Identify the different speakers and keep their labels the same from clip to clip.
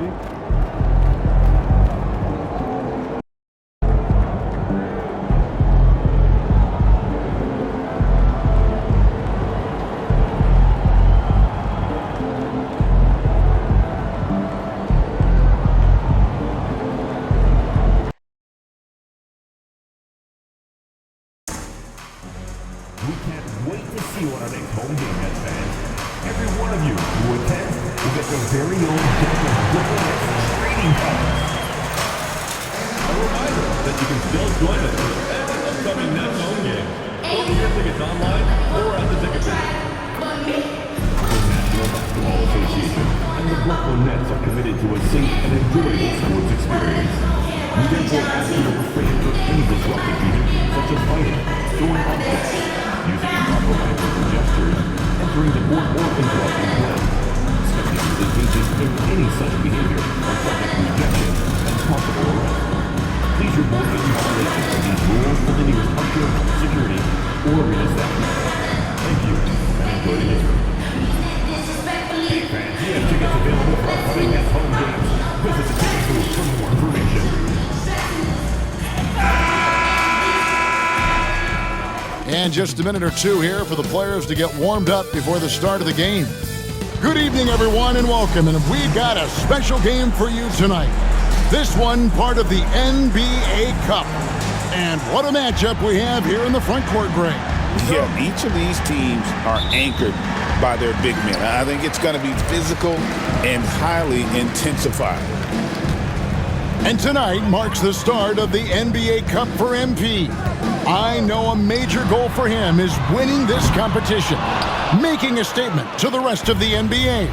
Speaker 1: We can't wait to see you on our next home game, Nets fans. Every one of you who attends will get their very own Brooklyn Nets trading cards. A reminder that you can still join us for any upcoming Nets home game. Order your tickets online or at the ticket booth. The National Basketball Association and the Brooklyn Nets are committed to a safe and enjoyable sports experience. We therefore ask you to refrain from any disruptive behavior, such as fighting, throwing objects, using improper language or gestures, entering the court or interrupting play. Spectators engaging in any such behavior are subject to rejection and possible arrest. Please report any violations of these rules to the nearest usher, security, or arena staff. Thank you, and enjoy the game. Hey fans, we have tickets available for upcoming Nets home games. Visit the ticket booth for more information.
Speaker 2: And just a minute or two here for the players to get warmed up before the start of the game. Good evening, everyone, and welcome. And we've got a special game for you tonight. This one part of the NBA Cup. And what a matchup we have here in the front court, Greg.
Speaker 3: Yeah, each of these teams are anchored by their big men. I think it's going to be physical and highly intensified.
Speaker 2: And tonight marks the start of the NBA Cup for MP. I know a major goal for him is winning this competition, making a statement to the rest of the NBA.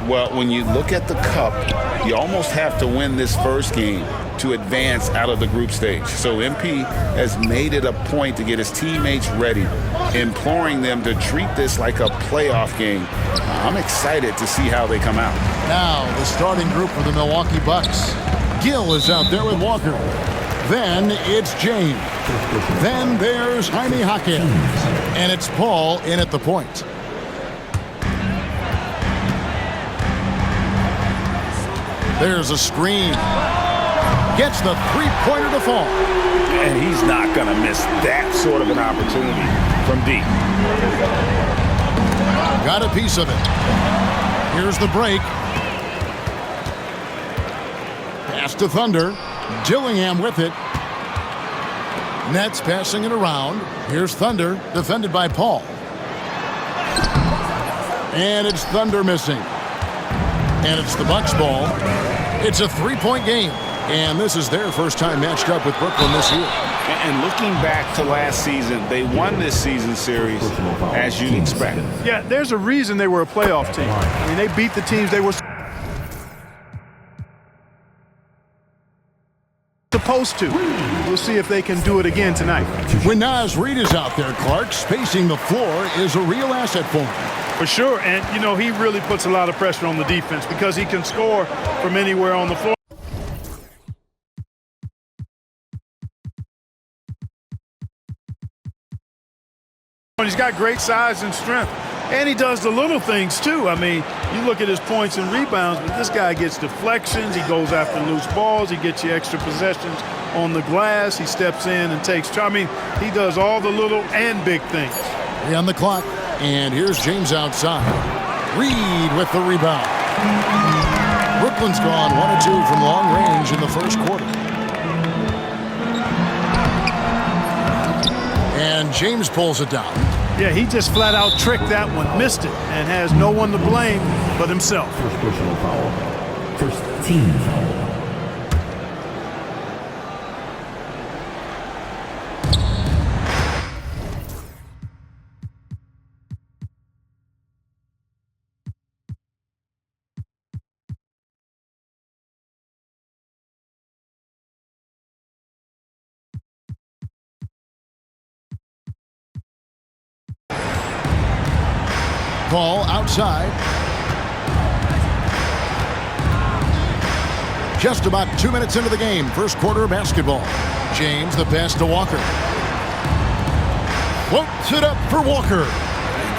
Speaker 3: Well, when you look at the Cup, you almost have to win this first game to advance out of the group stage. So MP has made it a point to get his teammates ready, imploring them to treat this like a playoff game. I'm excited to see how they come out.
Speaker 2: Now, the starting group for the Milwaukee Bucks. Gill is out there with Walker. Then it's James. Then there's Jaime Jaquez. And it's Paul in at the point. There's a screen. Gets the three-pointer to fall.
Speaker 3: And he's not going to miss that sort of an opportunity from deep.
Speaker 2: Got a piece of it. Here's the break. Pass to Thunder. Dillingham with it. Nets passing it around. Here's Thunder, defended by Paul. And it's Thunder missing. And it's the Bucks ball. It's a three-point game. And this is their first time matched up with Brooklyn this year.
Speaker 3: And looking back to last season, they won this season series as you'd expect.
Speaker 4: Yeah, there's a reason they were a playoff team. I mean, they beat the teams they were supposed to. We'll see if they can do it again tonight.
Speaker 2: When Naz Reid is out there, Clark, spacing the floor is a real asset for him.
Speaker 4: For sure, and, you know, he really puts a lot of pressure on the defense because he can score from anywhere on the floor. He's got great size and strength, and he does the little things too. I mean, you look at his points and rebounds, but this guy gets deflections, he goes after loose balls, he gets you extra possessions on the glass, he steps in and takes. I mean, he does all the little and big things.
Speaker 2: 3 on the clock, and here's James outside. Reid with the rebound. Brooklyn's gone 1 of 2 from long range in the first quarter. And James pulls it down.
Speaker 4: Yeah, he just flat out tricked that one, missed it, and has no one to blame but himself.
Speaker 1: First personal foul. First team foul.
Speaker 2: Ball outside. Just about 2 minutes into the game. First quarter of basketball. James, the pass to Walker. Floats it up for Walker.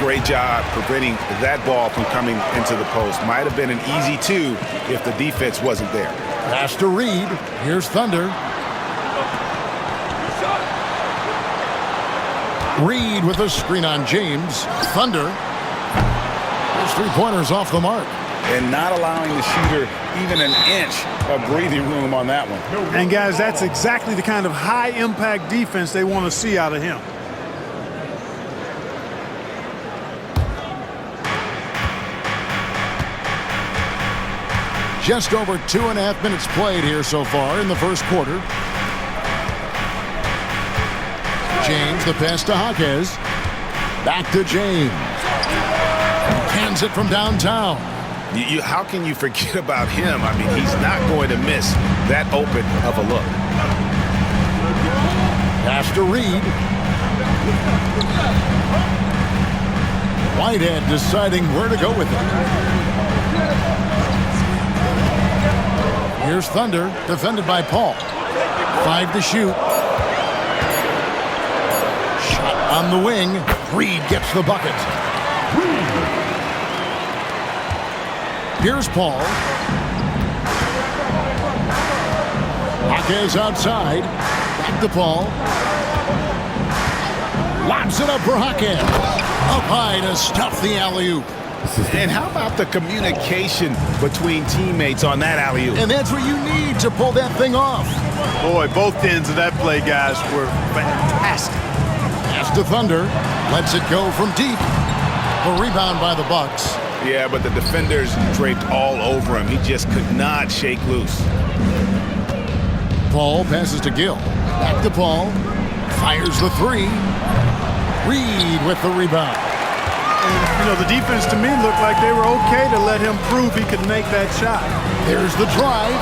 Speaker 3: great job preventing that ball from coming into the post. Might have been an easy 2 if the defense wasn't there.
Speaker 2: Pass to Reed. Here's Thunder. Reed with a screen on James. Thunder. Those 3-pointers off the mark.
Speaker 3: And not allowing the shooter even an inch of breathing room on that one.
Speaker 4: And guys, that's exactly the kind of high-impact defense they want to see out of him.
Speaker 2: Just over 2.5 minutes played here so far in the first quarter. James, the pass to Jaquez. Back to James. Hands it from downtown.
Speaker 3: How can you forget about him? I mean, he's not going to miss that open of a look.
Speaker 2: Pass to Reed. Whitehead deciding where to go with it. Here's Thunder, defended by Paul. 5 to shoot. Shot on the wing. Reed gets the bucket. Here's Paul. Jaquez outside. Back to Paul. Lobs it up for Jaquez. Up high to stuff the alley-oop.
Speaker 3: And how about the communication between teammates on that alley-oop?
Speaker 2: And that's what you need to pull that thing off.
Speaker 4: Boy, both ends of that play, guys, were fantastic.
Speaker 2: Pass to Thunder. Lets it go from deep. A rebound by the Bucks.
Speaker 3: Yeah, but the defenders draped all over him. He just could not shake loose.
Speaker 2: Paul passes to Gill. Back to Paul. Fires the 3. Reed with the rebound.
Speaker 4: And, the defense to me looked like they were okay to let him prove he could make that shot.
Speaker 2: There's the drive.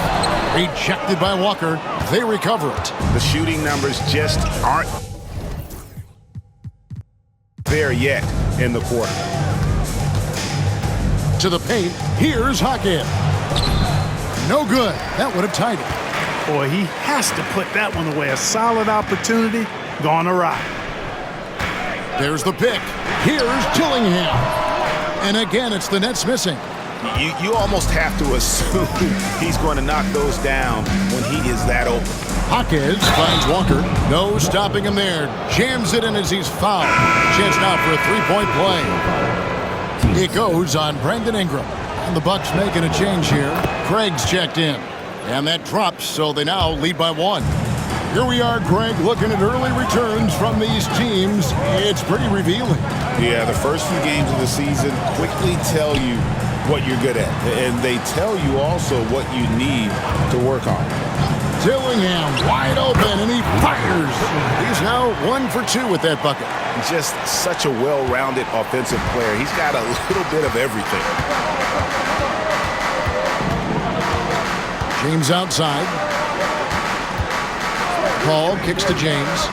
Speaker 2: Rejected by Walker. They recover it.
Speaker 3: The shooting numbers just aren't there yet in the quarter.
Speaker 2: To the paint. Here's Jaquez. No good. That would have tied it.
Speaker 4: Boy, he has to put that one away. A solid opportunity gone awry.
Speaker 2: There's the pick. Here's Dillingham. And again, it's the Nets missing.
Speaker 3: You almost have to assume he's going to knock those down when he is that open.
Speaker 2: Jaquez finds Walker. No stopping him there. Jams it in as he's fouled. Chance now for a 3-point play. It goes on Brandon Ingram. And the Bucks making a change here. Craig's checked in. And that drops, so they now lead by 1. Here we are, Greg, looking at early returns from these teams. It's pretty revealing.
Speaker 3: Yeah, the first few games of the season quickly tell you what you're good at. And they tell you also what you need to work on.
Speaker 2: Dillingham wide open, and he fires. He's now 1 for 2 with that bucket.
Speaker 3: Just such a well-rounded offensive player. He's got a little bit of everything.
Speaker 2: James outside. Paul kicks to James.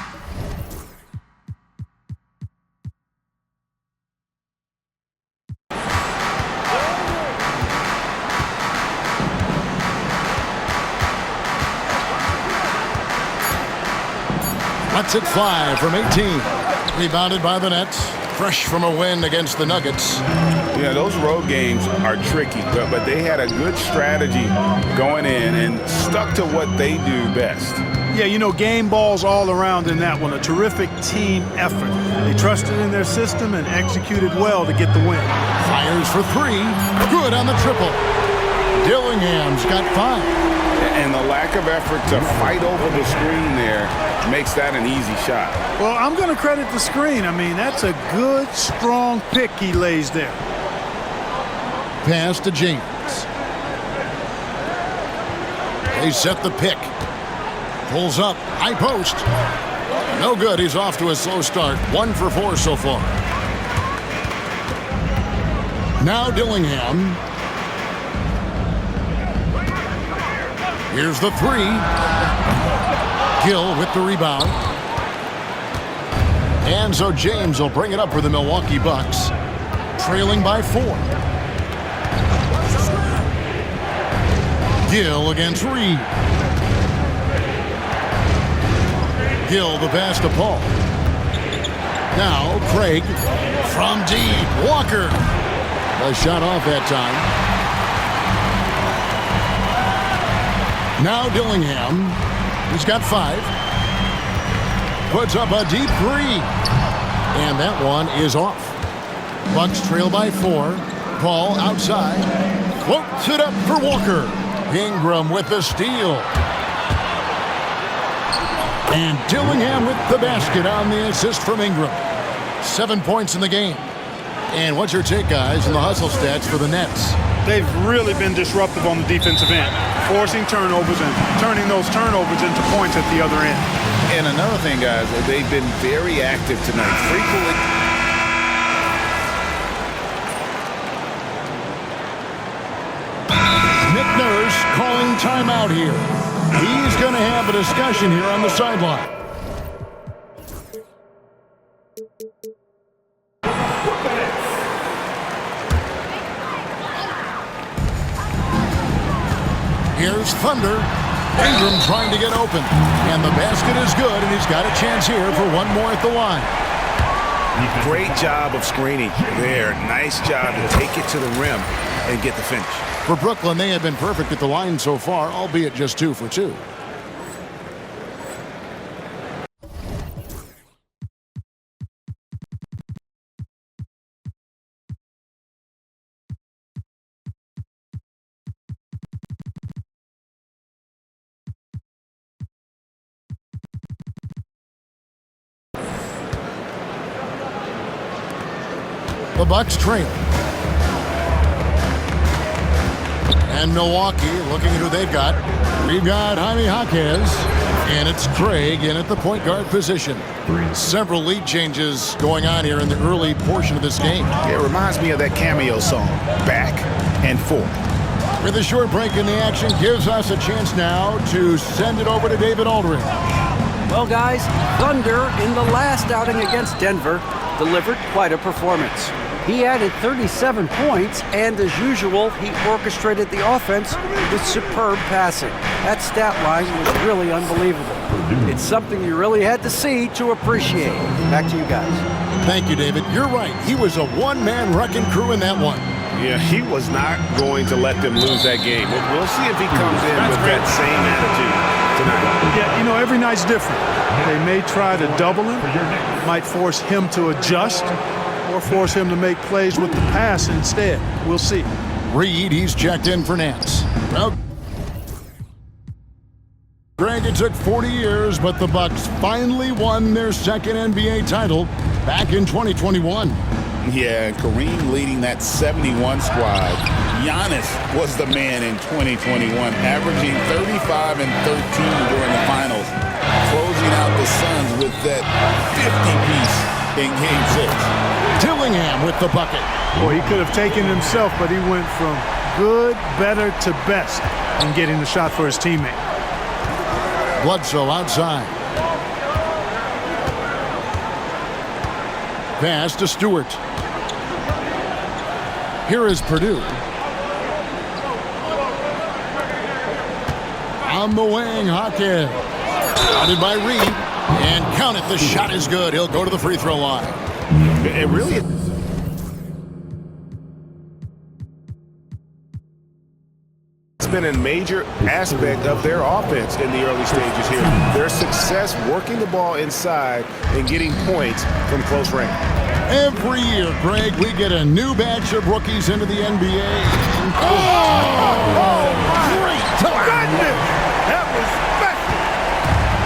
Speaker 2: Lets it fly from 18. Rebounded by the Nets. Fresh from a win against the Nuggets.
Speaker 3: Yeah, those road games are tricky, but they had a good strategy going in and stuck to what they do best.
Speaker 4: Yeah, game balls all around in that one. A terrific team effort. They trusted in their system and executed well to get the win.
Speaker 2: Fires for 3. Good on the triple. Dillingham's got 5.
Speaker 3: And the lack of effort to fight over the screen there makes that an easy shot.
Speaker 4: Well, I'm going to credit the screen. I mean, that's a good, strong pick he lays there.
Speaker 2: Pass to James. They set the pick. Pulls up. High post. No good. He's off to a slow start. 1 for 4 so far. Now Dillingham. Here's the 3. Gill with the rebound. And so James will bring it up for the Milwaukee Bucks. Trailing by 4. Gill against Reed. Gill the pass to Paul. Now Craig from deep. Walker. A shot off that time. Now Dillingham. He's got 5. Puts up a deep 3. And that one is off. Bucks trail by 4. Ball outside. Floats it up for Walker. Ingram with the steal. And Dillingham with the basket on the assist from Ingram. 7 points in the game. And what's your take, guys, on the hustle stats for the Nets?
Speaker 4: They've really been disruptive on the defensive end, forcing turnovers and turning those turnovers into points at the other end.
Speaker 3: And another thing, guys, they've been very active tonight. Frequently.
Speaker 2: Nick Nurse calling timeout here. He's going to have a discussion here on the sideline. Here's Thunder. Ingram trying to get open. And the basket is good, and he's got a chance here for one more at the line.
Speaker 5: Great job of screening there. Nice job to take it to the rim and get the finish.
Speaker 2: For Brooklyn, they have been perfect at the line so far, albeit just 2 for 2. The Bucks trail. And Milwaukee looking at who they've got. We've got Jaime Jaquez, and it's Craig in at the point guard position. Several lead changes going on here in the early portion of this game.
Speaker 5: It reminds me of that cameo song, Back and Forth.
Speaker 2: With a short break in the action, gives us a chance now to send it over to David Aldridge.
Speaker 6: Well, guys, Thunder in the last outing against Denver delivered quite a performance. He added 37 points, and as usual, he orchestrated the offense with superb passing. That stat line was really unbelievable. It's something you really had to see to appreciate. Back to you guys.
Speaker 2: Thank you, David. You're right. He was a one-man wrecking crew in that one.
Speaker 5: Yeah, he was not going to let them lose that game. We'll see if he comes in with that same attitude tonight.
Speaker 4: Yeah, you know, every night's different. They may try to double him, might force him to adjust, or force him to make plays with the pass instead. We'll see.
Speaker 2: Reed, he's checked in for Nance. Well, Greg, it took 40 years, but the Bucks finally won their second NBA title back in 2021.
Speaker 3: Yeah, Kareem leading that 71 squad. Giannis was the man in 2021, averaging 35 and 13 during the finals, closing out the Suns with that 50-piece in Game 6.
Speaker 2: Dillingham with the bucket.
Speaker 4: Boy, he could have taken it himself, but he went from good, better to best in getting the shot for his teammate.
Speaker 2: Bledsoe outside. Pass to Stewart. Here is Purdue. On the wing, Jaquez. Routed by Reed. And count it, the shot is good. He'll go to the free throw line.
Speaker 5: It really it's been a major aspect of their offense in the early stages here. Their success working the ball inside and getting points from close range.
Speaker 2: Every year, Greg, we get a new batch of rookies into the NBA.
Speaker 4: Great! Goodness! That was special!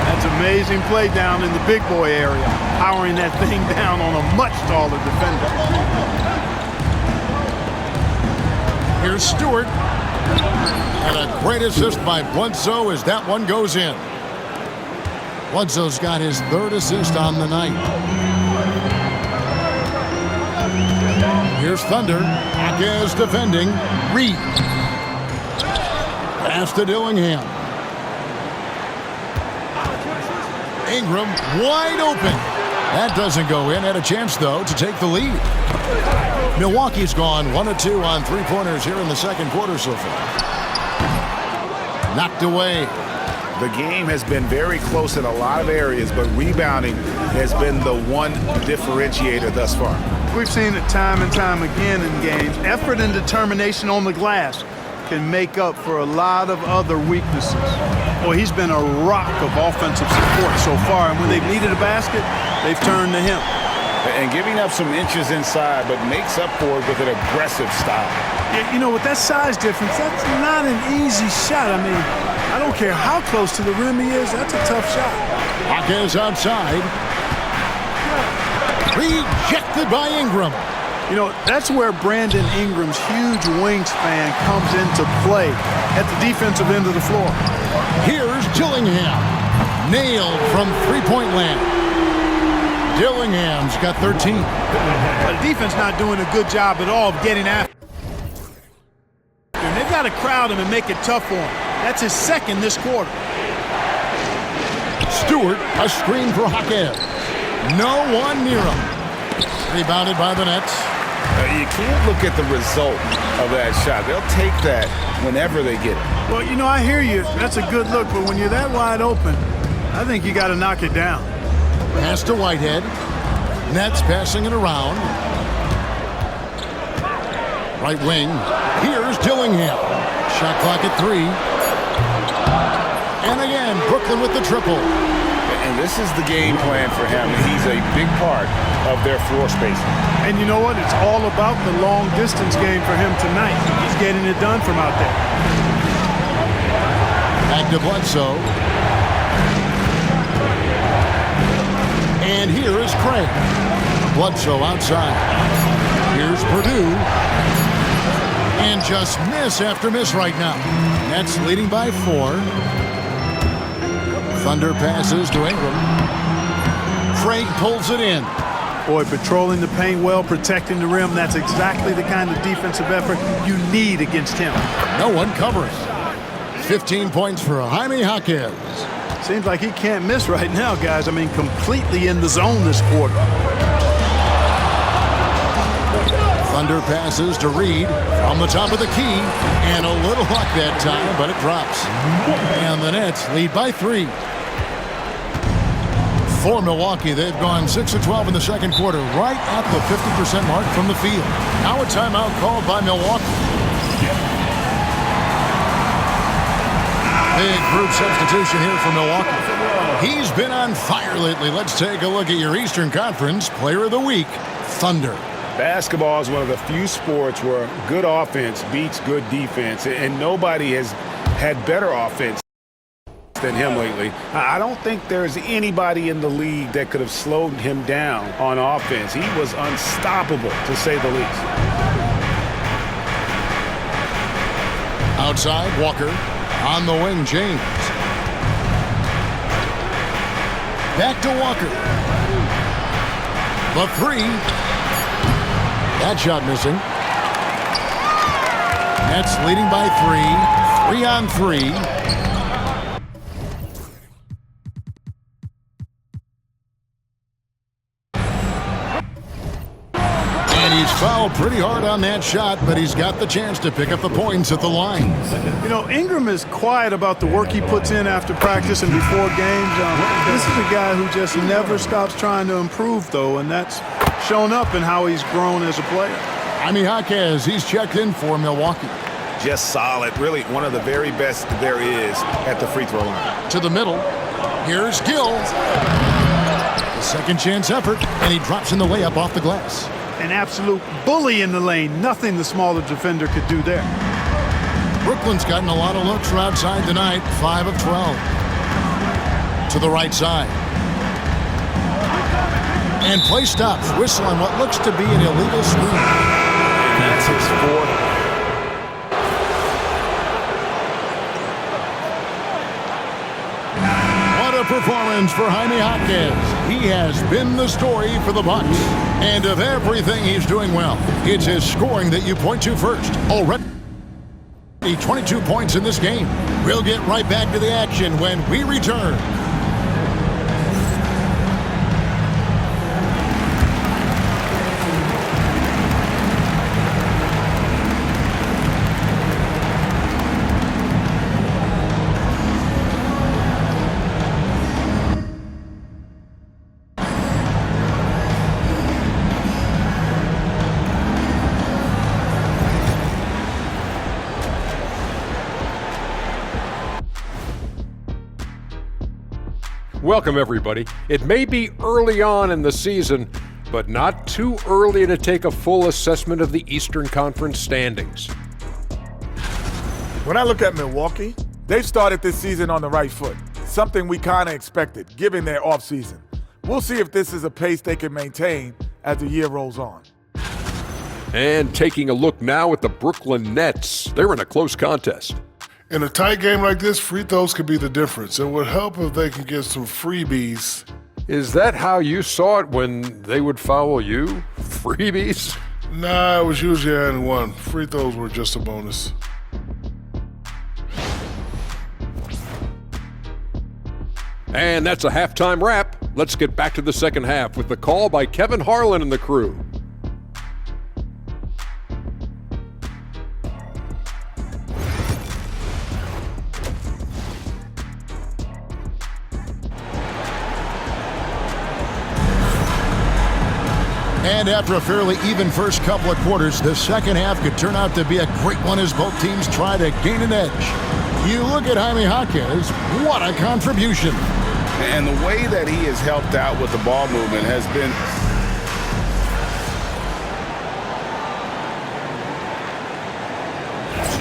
Speaker 4: That's amazing play down in the big boy area, powering that thing down on a much taller defender.
Speaker 2: Here's Stewart. And a great assist by Bledsoe as that one goes in. Bledsoe's got his third assist on the night. Here's Thunder. Jaquez defending. Reed. Pass to Dillingham. Ingram wide open. That doesn't go in. Had a chance, though, to take the lead. Milwaukee's gone 1 of 2 on three-pointers here in the second quarter so far. Knocked away.
Speaker 5: The game has been very close in a lot of areas, but rebounding has been the one differentiator thus far.
Speaker 4: We've seen it time and time again in games. Effort and determination on the glass can make up for a lot of other weaknesses. Well, he's been a rock of offensive support so far, and when they've needed a basket, they've turned to him.
Speaker 3: And giving up some inches inside, but makes up for it with an aggressive style.
Speaker 4: You know, with that size difference, that's not an easy shot. I mean, I don't care how close to the rim he is, that's a tough shot.
Speaker 2: Jaquez outside. Rejected by Ingram.
Speaker 4: You know, that's where Brandon Ingram's huge wingspan comes into play at the defensive end of the floor.
Speaker 2: Here's Dillingham. Nailed from three-point land. Dillingham's got 13.
Speaker 4: The defense not doing a good job at all of getting after him. They've got to crowd him and make it tough for him. That's his second this quarter.
Speaker 2: Stewart, a screen for Jaquez. No one near him. Rebounded by the Nets.
Speaker 3: You can't look at the result of that shot. They'll take that whenever they get it.
Speaker 4: Well, you know, I hear you. That's a good look, but when you're that wide open, I think you got to knock it down.
Speaker 2: Pass to Whitehead. Nets passing it around. Right wing. Here's Dillingham. Shot clock at 3. And again, Brooklyn with the triple.
Speaker 3: And this is the game plan for him. He's a big part of their floor spacing.
Speaker 4: And you know what? It's all about the long distance game for him tonight. He's getting it done from out there.
Speaker 2: Back to Bledsoe. And here is Craig. Bledsoe outside. Here's Purdue. And just miss after miss right now. Nets leading by 4. Thunder passes to Ingram. Craig pulls it in.
Speaker 4: Boy, patrolling the paint well, protecting the rim. That's exactly the kind of defensive effort you need against him.
Speaker 2: No one covers. 15 points for Jaime Jaquez.
Speaker 4: Seems like he can't miss right now, guys. I mean, completely in the zone this quarter.
Speaker 2: Thunder passes to Reed from the top of the key. And a little luck that time, but it drops. And the Nets lead by 3. For Milwaukee, they've gone 6 of 12 in the second quarter, right at the 50% mark from the field. Now a timeout called by Milwaukee. Big group substitution here for Milwaukee. He's been on fire lately. Let's take a look at your Eastern Conference Player of the Week, Thunder.
Speaker 5: Basketball is one of the few sports where good offense beats good defense, and nobody has had better offense than him lately. I don't think there's anybody in the league that could have slowed him down on offense. He was unstoppable, to say the least.
Speaker 2: Outside, Walker. On the wing, James. Back to Walker. The 3. That shot missing. Nets leading by 3. 3 on 3. And he's fouled pretty hard on that shot, but he's got the chance to pick up the points at the line.
Speaker 4: You know, Ingram is quiet about the work he puts in after practice and before games. This is a guy who just never stops trying to improve, though, and that's shown up in how he's grown as a player.
Speaker 2: Jaime Jaquez, he's checked in for Milwaukee.
Speaker 5: Just solid. Really one of the very best there is at the free throw line.
Speaker 2: To the middle. Here's Gill. The second chance effort, and he drops in the layup off the glass.
Speaker 4: An absolute bully in the lane. Nothing the smaller defender could do there.
Speaker 2: Brooklyn's gotten a lot of looks from outside tonight. 5 of 12. To the right side. And play stops. Whistle on what looks to be an illegal screen.
Speaker 5: And that's his 4th.
Speaker 2: What a performance for Jaime Jaquez. He has been the story for the Bucks. And of everything he's doing well, it's his scoring that you point to first. Already 22 points in this game. We'll get right back to the action when we return.
Speaker 7: Welcome, everybody. It may be early on in the season, but not too early to take a full assessment of the Eastern Conference standings.
Speaker 8: When I look at Milwaukee, they've started this season on the right foot, something we kind of expected, given their offseason. We'll see if this is a pace they can maintain as the year rolls on.
Speaker 7: And taking a look now at the Brooklyn Nets, they're in a close contest.
Speaker 9: In a tight game like this, free throws could be the difference. It would help if they could get some freebies.
Speaker 7: Is that how you saw it when they would foul you? Freebies?
Speaker 9: Nah, it was usually and one. Free throws were just a bonus.
Speaker 7: And that's a halftime wrap. Let's get back to the second half with the call by Kevin Harlan and the crew.
Speaker 2: And after a fairly even first couple of quarters, the second half could turn out to be a great one as both teams try to gain an edge. You look at Jaime Jaquez, what a contribution.
Speaker 3: And the way that he has helped out with the ball movement has been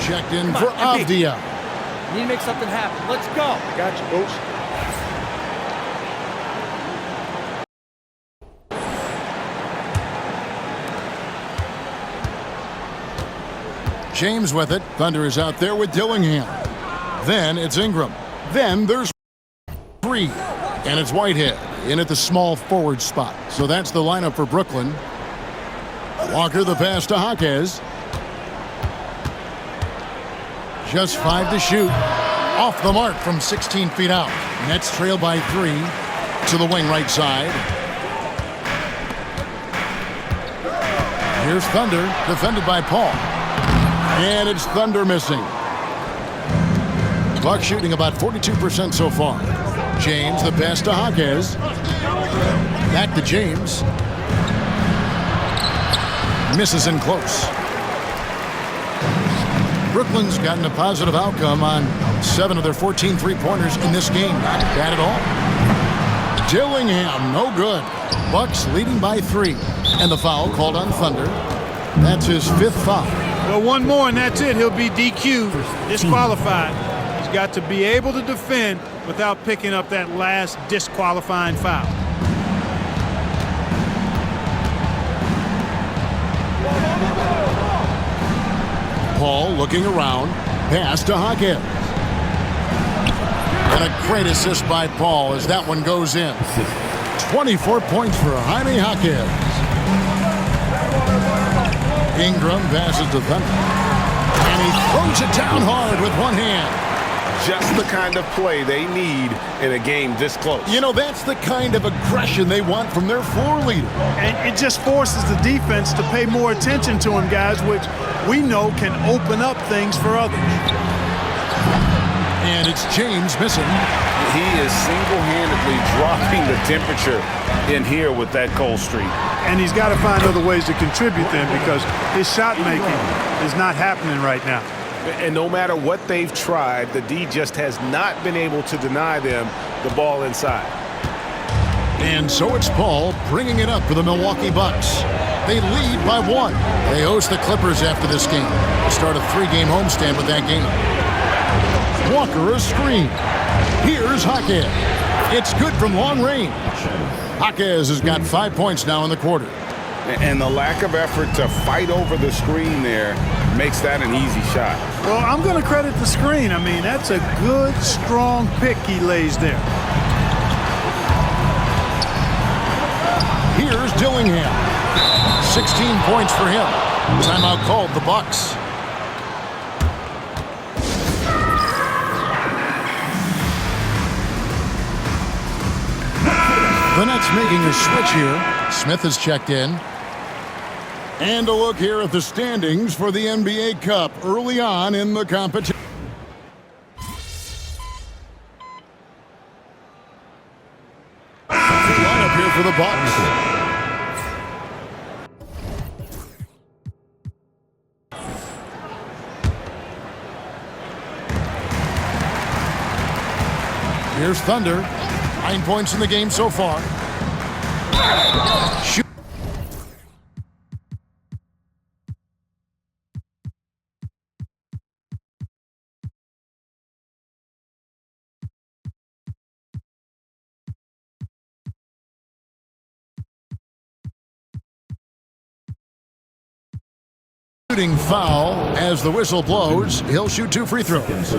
Speaker 2: checked in for Avdia.
Speaker 6: Need to make something happen. Let's go.
Speaker 4: Got you, Boots.
Speaker 2: James with it. Thunder is out there with Dillingham. Then it's Ingram. Then there's Reed. And it's Whitehead in at the small forward spot. So that's the lineup for Brooklyn. Walker the pass to Jaquez. Just 5 to shoot. Off the mark from 16 feet out. Nets trail by 3 to the wing right side. Here's Thunder, defended by Paul. And it's Thunder missing. Bucks shooting about 42% so far. James, the pass to Jaquez. Back to James. Misses in close. Brooklyn's gotten a positive outcome on 7 of their 14 three-pointers in this game. Not bad at all. Dillingham, no good. Bucks leading by 3. And the foul called on Thunder. That's his 5th foul.
Speaker 4: Well, one more and that's it. He'll be DQ'd, disqualified. He's got to be able to defend without picking up that last disqualifying foul.
Speaker 2: Paul looking around. Pass to Jaquez. And a great assist by Paul as that one goes in. 24 points for Jaime Jaquez. Ingram passes to Thunder. And he throws it down hard with one hand.
Speaker 5: Just the kind of play they need in a game this close.
Speaker 2: You know, that's the kind of aggression they want from their floor leader.
Speaker 4: And it just forces the defense to pay more attention to him, guys, which we know can open up things for others.
Speaker 2: And it's James missing.
Speaker 3: he is single-handedly dropping the temperature in here with that cold streak.
Speaker 4: And he's got to find other ways to contribute then, because his shot making is not happening right now.
Speaker 5: And no matter what they've tried, the D just has not been able to deny them the ball inside.
Speaker 2: And so it's Paul bringing it up for the Milwaukee Bucks. They lead by 1. They host the Clippers after this game. They start a 3-game homestand with that game. Walker a screen. Here's Jaquez. It's good from long range. Jaquez has got 5 points now in the quarter.
Speaker 3: And the lack of effort to fight over the screen there makes that an easy shot.
Speaker 4: Well, I'm going to credit the screen. I mean, that's a good, strong pick he lays there.
Speaker 2: Here's Dillingham. 16 points for him. Timeout called the Bucks. The Nets making a switch here. Smith has checked in. And a look here at the standings for the NBA Cup early on in the competition. Lineup here for the Bucks. Here's Thunder. 9 points in the game so far. Shoot. Shooting foul as the whistle blows. He'll shoot 2 free throws.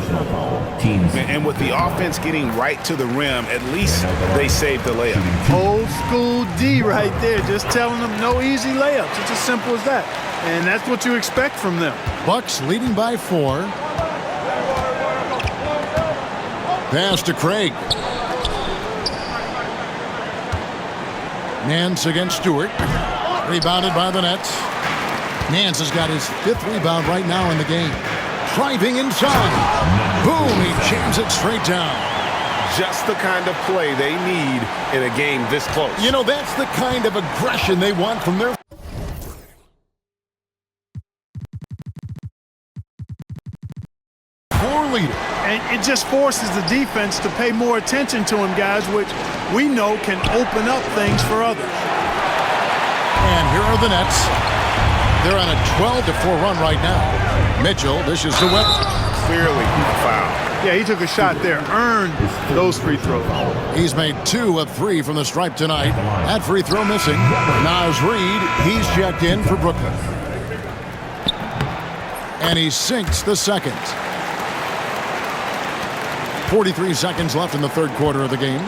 Speaker 5: And with the offense getting right to the rim, at least they saved the layup.
Speaker 4: Old school D right there, just telling them no easy layups. It's as simple as that. And that's what you expect from them.
Speaker 2: Bucks leading by 4. Pass to Craig. Nance against Stewart. Rebounded by the Nets. Nance has got his 5th rebound right now in the game. Driving inside. Boom, he jams it straight down.
Speaker 5: Just the kind of play they need in a game this close.
Speaker 2: You know, that's the kind of aggression they want from their... leader.
Speaker 4: And it just forces the defense to pay more attention to him, guys, which we know can open up things for others.
Speaker 2: And here are the Nets. They're on a 12-4 run right now. Mitchell dishes to Webber.
Speaker 5: Clearly a foul.
Speaker 4: Yeah, he took a shot there, earned those free throws.
Speaker 2: He's made 2 of 3 from the stripe tonight. That free throw missing. Naz Reid, he's checked in for Brooklyn. And he sinks the second. 43 seconds left in the third quarter of the game.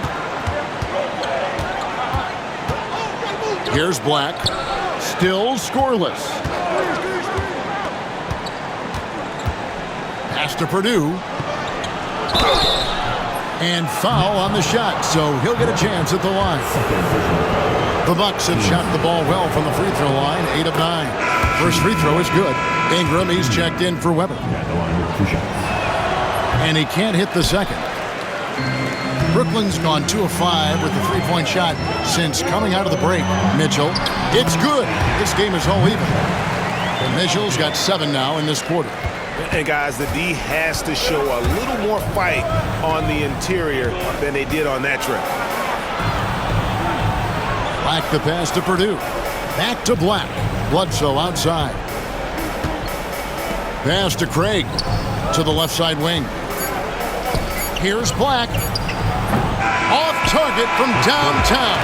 Speaker 2: Here's Black. Still scoreless. Pass to Purdue. And foul on the shot, so he'll get a chance at the line. The Bucks have shot the ball well from the free throw line, 8 of 9. First free throw is good. Ingram, he's checked in for Webber. And he can't hit the second. Brooklyn's gone 2 of 5 with the three-point shot since coming out of the break. Mitchell, it's good. This game is all even. And Mitchell's got 7 now in this quarter.
Speaker 5: And guys, the D has to show a little more fight on the interior than they did on that trip.
Speaker 2: Black the pass to Purdue. Back to Black. Bledsoe outside. Pass to Craig to the left side wing. Here's Black. Off target from downtown.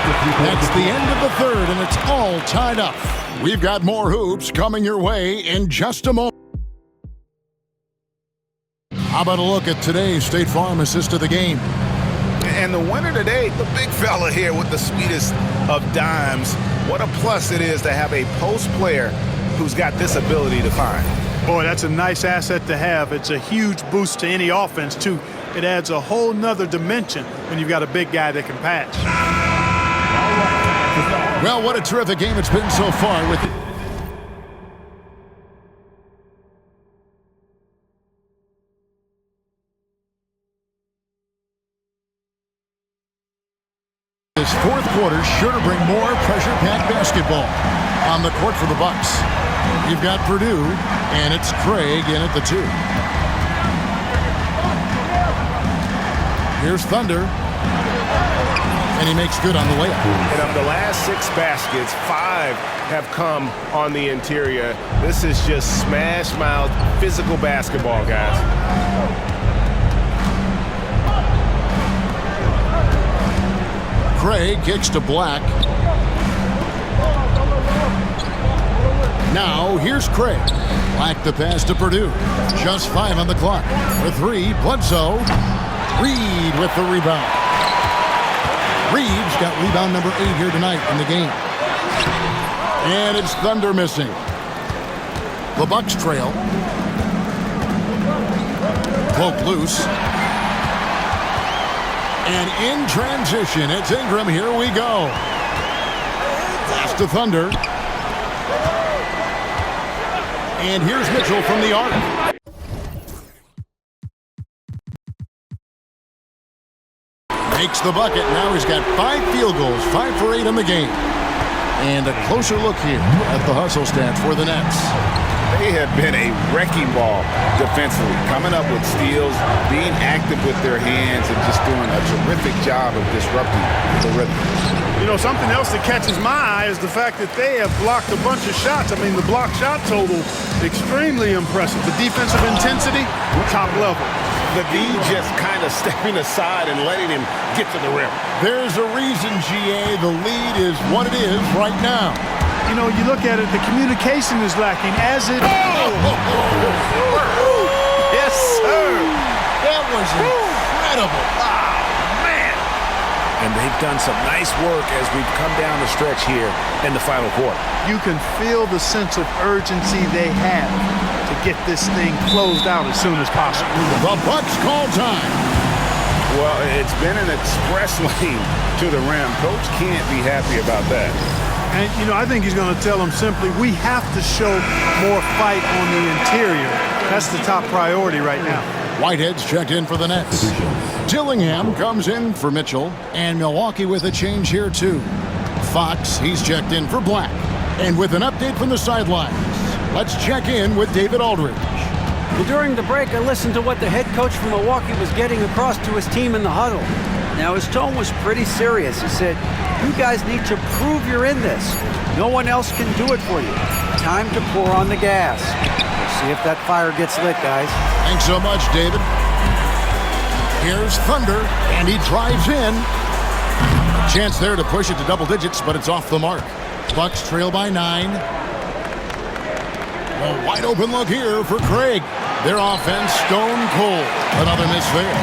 Speaker 2: That's the end of the third, and it's all tied up. We've got more hoops coming your way in just a moment. How about a look at today's State Farm assist of the game?
Speaker 5: And the winner today, the big fella here with the sweetest of dimes. What a plus it is to have a post player who's got this ability to find.
Speaker 4: Boy, that's a nice asset to have. It's a huge boost to any offense, too. It adds a whole nother dimension when you've got a big guy that can pass.
Speaker 2: Well, what a terrific game it's been so far with this fourth quarter sure to bring more pressure-packed basketball on the court for the Bucks. You've got Purdue, and it's Craig in at the 2. Here's Thunder, and he makes good on the layup.
Speaker 5: And of the last 6 baskets, 5 have come on the interior. This is just smash-mouth physical basketball, guys.
Speaker 2: Craig kicks to Black. Now, here's Craig. Black the pass to Purdue. Just 5 on the clock. For 3, Bledsoe. Reid with the rebound. Reid's got rebound number 8 here tonight in the game. And it's Thunder missing. The Bucks trail. Cloak loose. And in transition, it's Ingram. Here we go. Pass to Thunder. And here's Mitchell from the arc. Makes the bucket. Now he's got 5 field goals, 5 for 8 in the game. And a closer look here at the hustle stats for the Nets.
Speaker 3: They have been a wrecking ball defensively, coming up with steals, being active with their hands, and just doing a terrific job of disrupting the rhythm.
Speaker 4: You know, something else that catches my eye is the fact that they have blocked a bunch of shots. I mean, the block shot total, extremely impressive. The defensive intensity, top level.
Speaker 5: The D just kind of stepping aside and letting him get to the rim.
Speaker 2: There's a reason, GA, the lead is what it is right now.
Speaker 4: You know, you look at it, the communication is lacking as it... Yes, sir.
Speaker 2: That was incredible.
Speaker 5: And they've done some nice work as we've come down the stretch here in the final quarter.
Speaker 4: You can feel the sense of urgency they have to get this thing closed out as soon as possible.
Speaker 2: The Bucks call time.
Speaker 5: Well, it's been an express lane to the rim. Coach can't be happy about that.
Speaker 4: And, you know, I think he's going to tell them simply, we have to show more fight on the interior. That's the top priority right now.
Speaker 2: Whitehead's checked in for the Nets. Dillingham comes in for Mitchell, and Milwaukee with a change here too. Fox, he's checked in for Black. And with an update from the sidelines, let's check in with David Aldridge.
Speaker 6: Well, during the break, I listened to what the head coach from Milwaukee was getting across to his team in the huddle. Now, his tone was pretty serious. He said, you guys need to prove you're in this. No one else can do it for you. Time to pour on the gas. We'll see if that fire gets lit, guys.
Speaker 2: Thanks so much, David. Here's Thunder, and he drives in. A chance there to push it to double digits, but it's off the mark. Bucks trail by 9. A wide open look here for Craig. Their offense stone cold. Another miss there.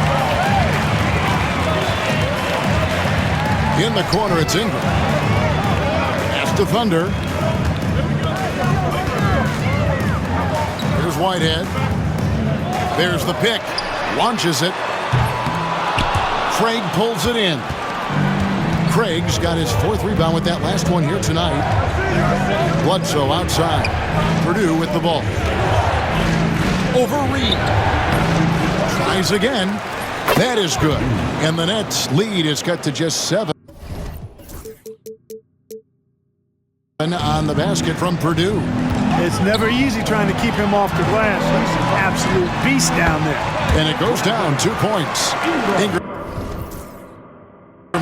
Speaker 2: In the corner, it's Ingram. Pass to Thunder. Here's Whitehead. There's the pick. Launches it. Craig pulls it in. Craig's got his 4th rebound with that last one here tonight. Bledsoe outside. Purdue with the ball. Over Reed. Tries again. That is good. And the Nets' lead is cut to just 7. On the basket from Purdue.
Speaker 4: It's never easy trying to keep him off the glass. He's an absolute beast down there.
Speaker 2: And it goes down 2 points. Ingram's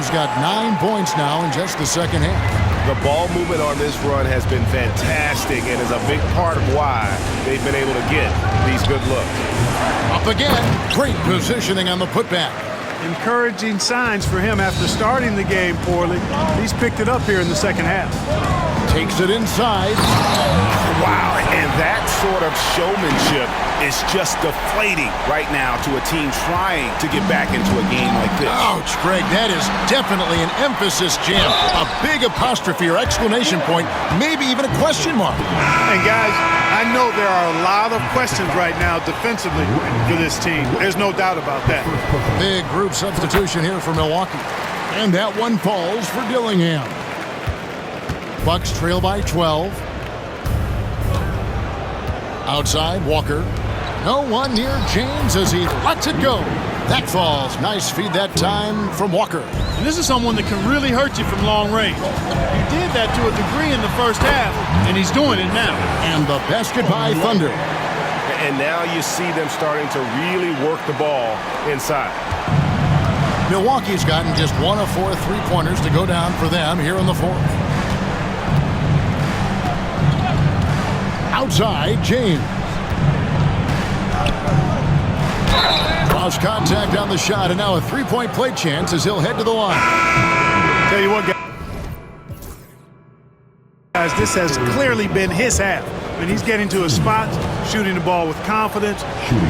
Speaker 2: got 9 points now in just the second half.
Speaker 5: The ball movement on this run has been fantastic and is a big part of why they've been able to get these good looks.
Speaker 2: Up again. Great positioning on the putback.
Speaker 4: Encouraging signs for him after starting the game poorly. He's picked it up here in the second half.
Speaker 2: Takes it inside.
Speaker 5: Wow, and that sort of showmanship is just deflating right now to a team trying to get back into a game like this.
Speaker 2: Ouch, Greg, that is definitely an emphasis jam. A big apostrophe or exclamation point, maybe even a question mark.
Speaker 4: And guys, I know there are a lot of questions right now defensively for this team. There's no doubt about that.
Speaker 2: Big group substitution here for Milwaukee. And that one falls for Dillingham. Bucks trail by 12. Outside, Walker. No one near James as he lets it go. That falls. Nice feed that time from Walker.
Speaker 4: And this is someone that can really hurt you from long range. He did that to a degree in the first half, and he's doing it now.
Speaker 2: And the basket by Thunder.
Speaker 5: And now you see them starting to really work the ball inside.
Speaker 2: Milwaukee's gotten just 1 of 4 3-pointers to go down for them here in the 4th. Outside, James. Cross contact on the shot, and now a 3-point play chance as he'll head to the line.
Speaker 4: Tell you what, guys, this has clearly been his half. When he's getting to a spot, shooting the ball with confidence,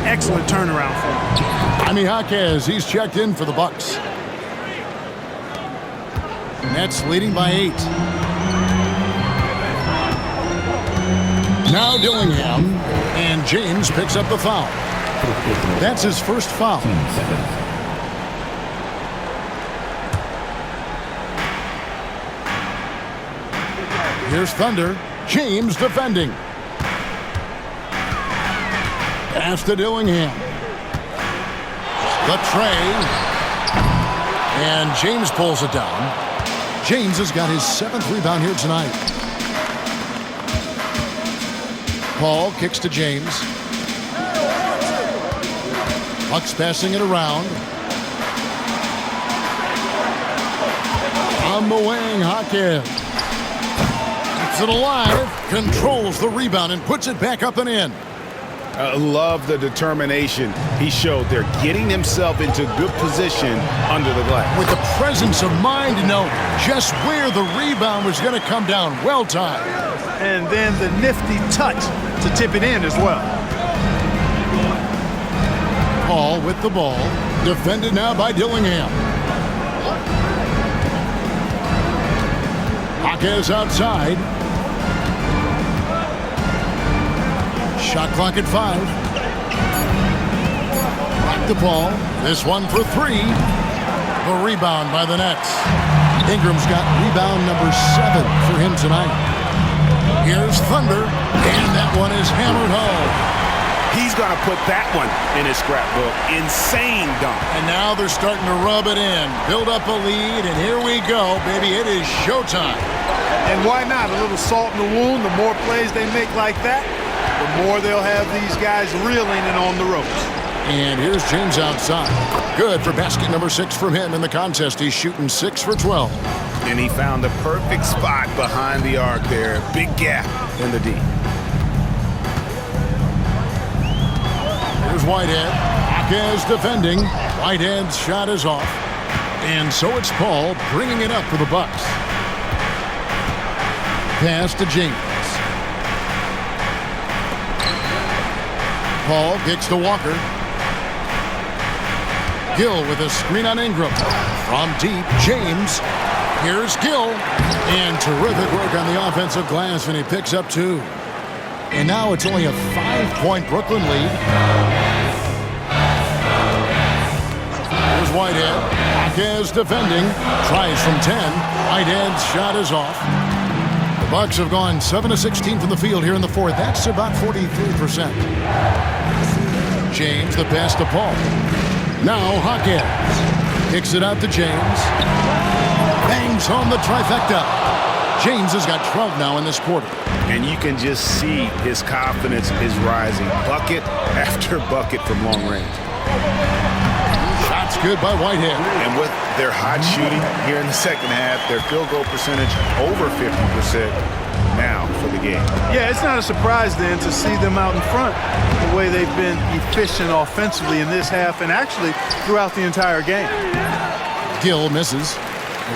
Speaker 4: excellent turnaround for him.
Speaker 2: Jaime Jaquez, he's checked in for the Bucks. Nets leading by 8. Now Dillingham, and James picks up the foul. That's his first foul. Here's Thunder. James defending. Pass to Dillingham. The tray. And James pulls it down. James has got his 7th rebound here tonight. Paul kicks to James. Bucks passing it around. On the wing, Hawkins. Keeps it alive. Controls the rebound and puts it back up and in.
Speaker 5: Love the determination he showed there, getting himself into good position under the glass.
Speaker 2: With the presence of mind to know just where the rebound was going to come down. Well timed.
Speaker 4: And then the nifty touch to tip it in as well.
Speaker 2: Paul with the ball. Defended now by Dillingham. Hawkins outside. Shot clock at 5. Back the ball. This one for 3. The rebound by the Nets. Ingram's got rebound number 7 for him tonight. Here's Thunder, and that one is hammered home.
Speaker 5: He's going to put that one in his scrapbook. Insane dunk.
Speaker 2: And now they're starting to rub it in. Build up a lead, and here we go, baby. It is showtime.
Speaker 4: And why not? A little salt in the wound. The more plays they make like that, the more they'll have these guys reeling and on the ropes.
Speaker 2: And here's James outside. Good for basket number 6 from him in the contest. He's shooting 6 for 12.
Speaker 5: And he found the perfect spot behind the arc there. Big gap in the D.
Speaker 2: Here's Whitehead. Hawkins defending. Whitehead's shot is off. And so it's Paul bringing it up for the Bucks. Pass to James. Paul kicks to Walker. Gill with a screen on Ingram. From deep, James. Here's Gill. And terrific work on the offensive glass, and he picks up 2. And now it's only a 5-point Brooklyn lead. Here's Whitehead. Hawkins defending. Tries from 10. Whitehead's shot is off. The Bucks have gone 7 of 16 from the field here in the fourth. That's about 43%. James, the pass to Paul. Now Hawkins kicks it out to James. Bangs home the trifecta. James has got 12 now in this quarter.
Speaker 5: And you can just see his confidence is rising. Bucket after bucket from long range.
Speaker 2: Shots good by Whitehead.
Speaker 5: And with their hot shooting here in the second half, their field goal percentage over 50% now for the game.
Speaker 4: Yeah, it's not a surprise then to see them out in front the way they've been efficient offensively in this half and actually throughout the entire game.
Speaker 2: Gill misses.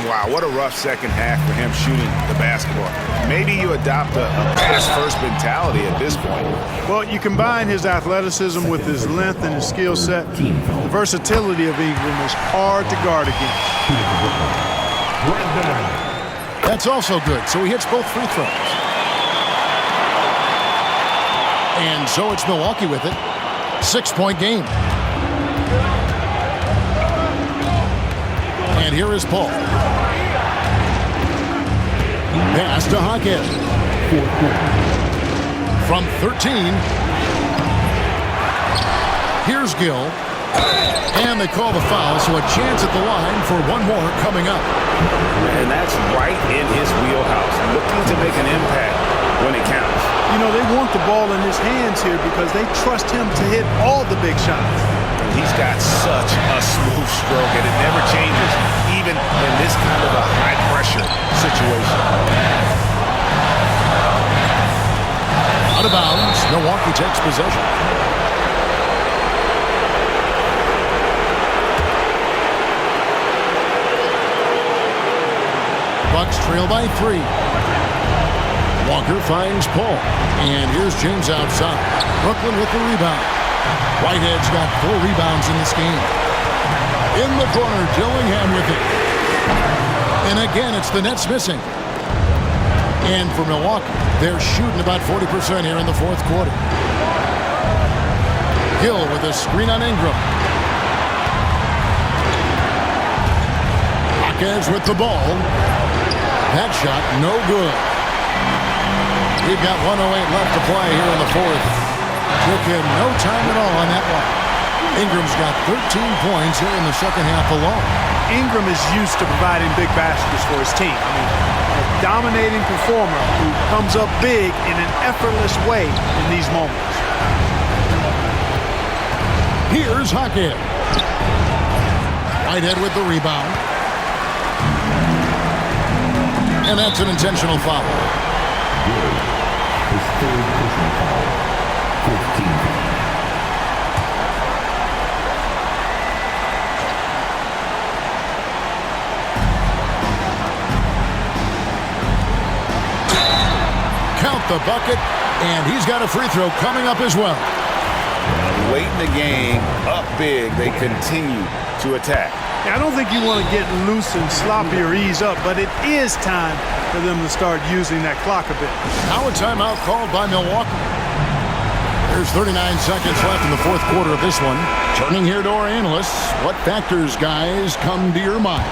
Speaker 5: Wow, what a rough second half for him shooting the basketball. Maybe you adopt a pass-first mentality at this point.
Speaker 4: Well, you combine his athleticism with his length and his skill set. The versatility of Ingram is hard to guard against.
Speaker 2: That's also good, so he hits both free throws. And so it's Milwaukee with it. 6-point game. And here is Paul. Pass to Hawkins. From 13. Here's Gill. And they call the foul, so a chance at the line for one more coming up.
Speaker 5: And that's right in his wheelhouse. Looking to make an impact when it counts.
Speaker 4: You know, they want the ball in his hands here because they trust him to hit all the big shots.
Speaker 5: He's got such a smooth stroke, and it never changes, even in this kind of a high-pressure situation.
Speaker 2: Out of bounds, Milwaukee takes possession. Bucks trail by 3. Walker finds Paul, and here's James outside. Brooklyn with the rebound. Whitehead's got 4 rebounds in this game. In the corner, Dillingham with it. And again, it's the Nets missing. And for Milwaukee, they're shooting about 40% here in the fourth quarter. Gill with a screen on Ingram. Hawkins with the ball. That shot, no good. We've got 1:08 left to play here in the fourth. Took him no time at all on that one. Ingram's got 13 points here in the second half alone.
Speaker 4: Ingram is used to providing big baskets for his team. I mean, dominating performer who comes up big in an effortless way in these moments.
Speaker 2: Here's Hackett. Whitehead with the rebound. And that's an intentional foul.
Speaker 1: His third personal foul. 15.
Speaker 2: Count the bucket, and he's got a free throw coming up as well.
Speaker 3: Late in the game, up big, they continue to attack.
Speaker 4: I don't think you want to get loose and sloppy or ease up, but it is time for them to start using that clock a bit.
Speaker 2: Now a timeout called by Milwaukee. There's 39 seconds left in the fourth quarter of this one. Turning here to our analysts, what factors, guys, come to your mind?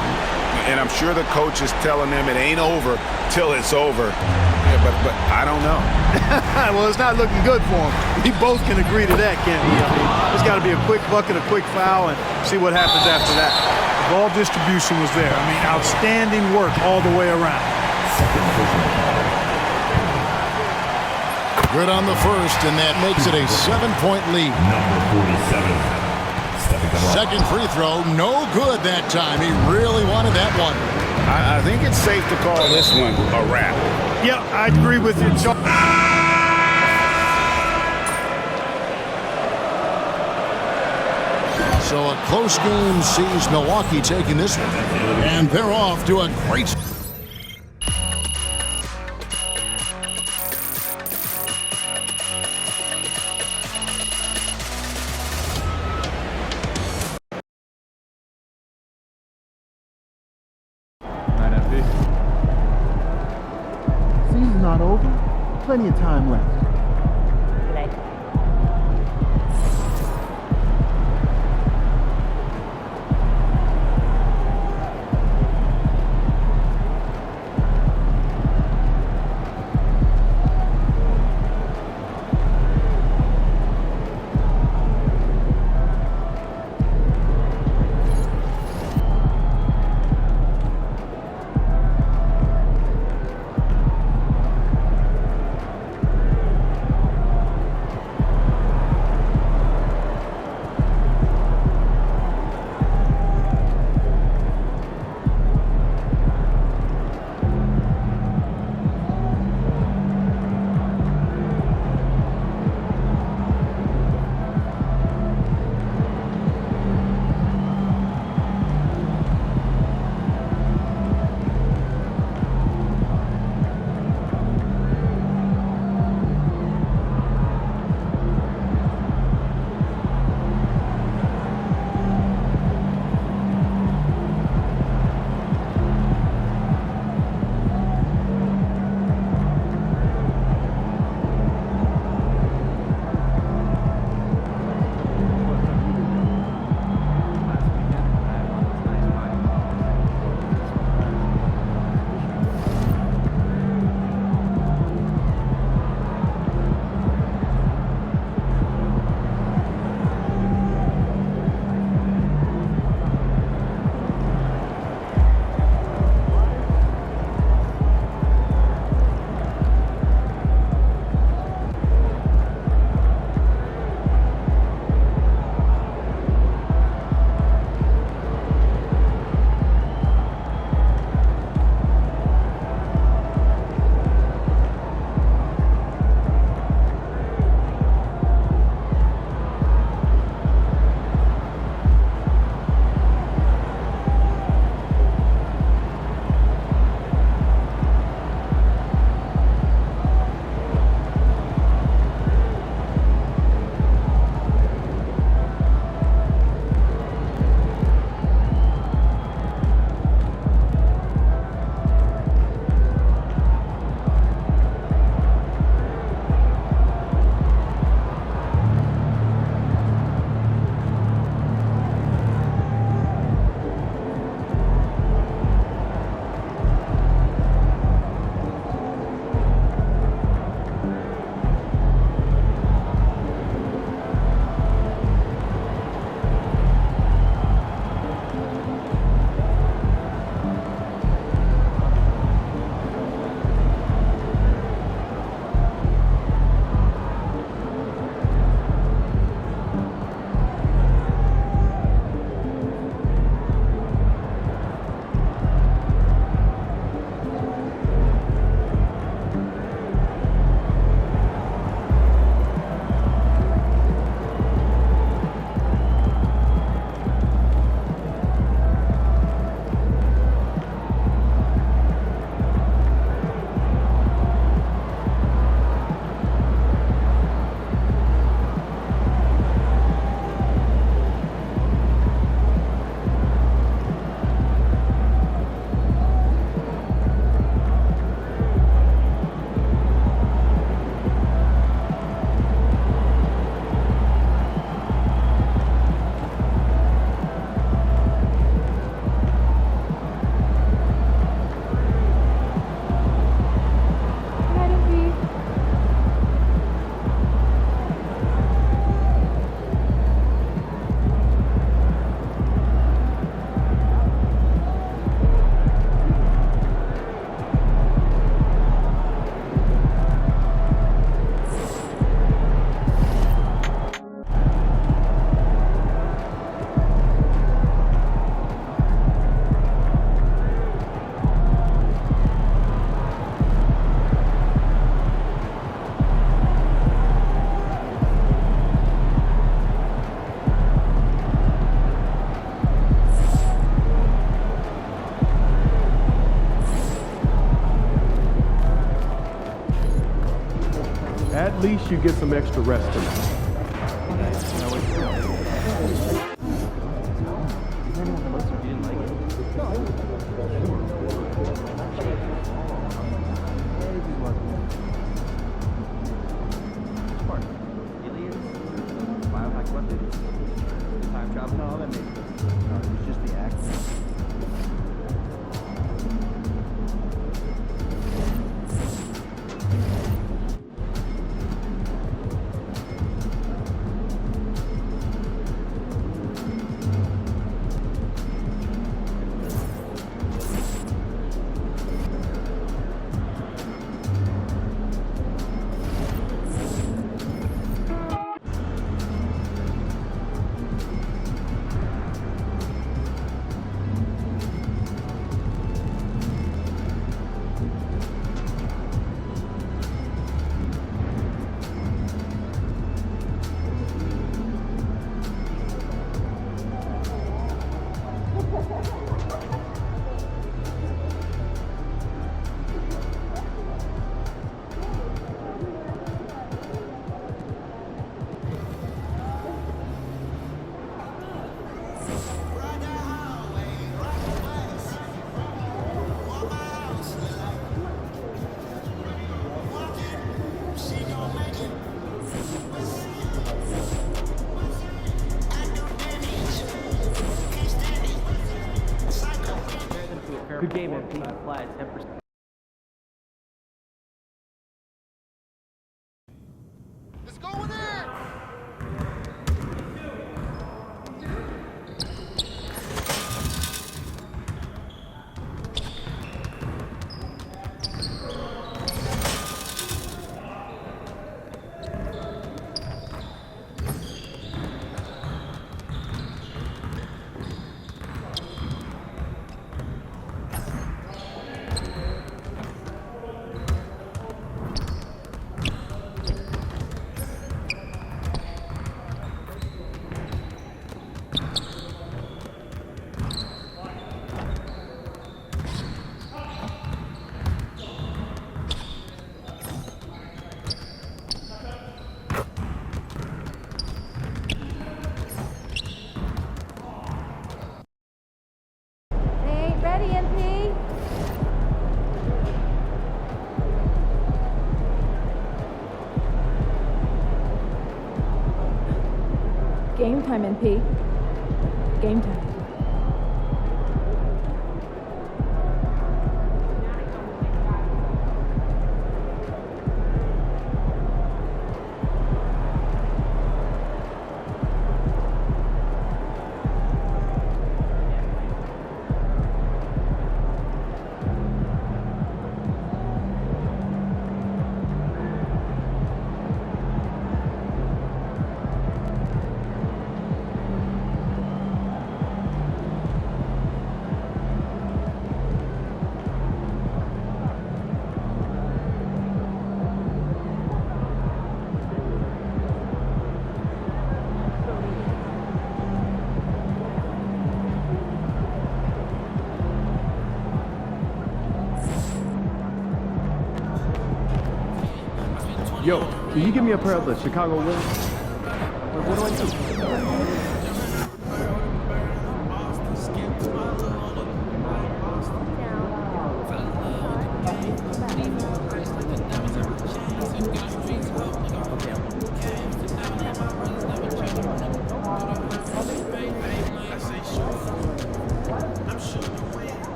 Speaker 5: And I'm sure the coach is telling them it ain't over till it's over. Yeah, but I don't know.
Speaker 4: Well, it's not looking good for him. We both can agree to that, can't we? I mean, there's got to be a quick bucket, a quick foul, and see what happens after that. The ball distribution was there. I mean, outstanding work all the way around.
Speaker 2: Good on the first, and that makes it a 7-point lead.
Speaker 1: Number 47.
Speaker 2: Second free throw, no good that time. He really wanted that one.
Speaker 3: I think it's safe to call this one a wrap.
Speaker 4: Yeah, I agree with you, John.
Speaker 2: So a close game sees Milwaukee taking this one. And they're off to a great start.
Speaker 10: Season's not over. Plenty of time left.
Speaker 11: at least you get some extra rest tonight.
Speaker 12: Time travel? No, that makes sense. No, it's just the act. Good game, MP. Fly 10%.
Speaker 2: Let's go in there!
Speaker 13: Ready, MP? Game time, MP. Game time.
Speaker 11: Yo, can you give me a pair of the Chicago Wolves? What do I do?